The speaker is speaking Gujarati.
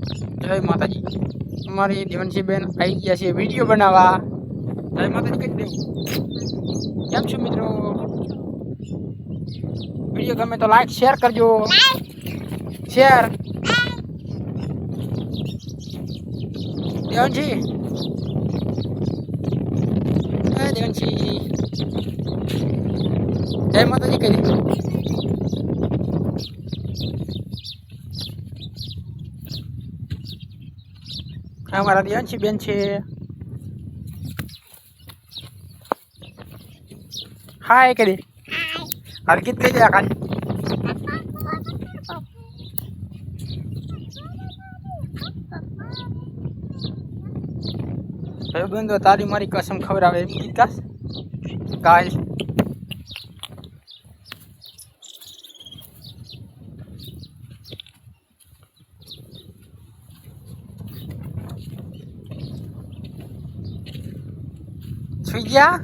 જય માતાજી. અમારી દેવનશીબેન આવી ગયા છે વિડીયો બનાવવા. જય માતાજી કહી દેવું. કેમ છો મિત્રો? વિડીયો ગમે તો લાઈક શેર કરજો. શેર દેવનશી. દેવનશી જય માતાજી કહી દે. અમારા દેવનશી બેન છે. હાય કહી દે. હરકત કહી દે ખાલી. બંધો તારી મારી કસમ ખબર આવે એમ ગીત ગાસ ગાય. સુઈ ગયા.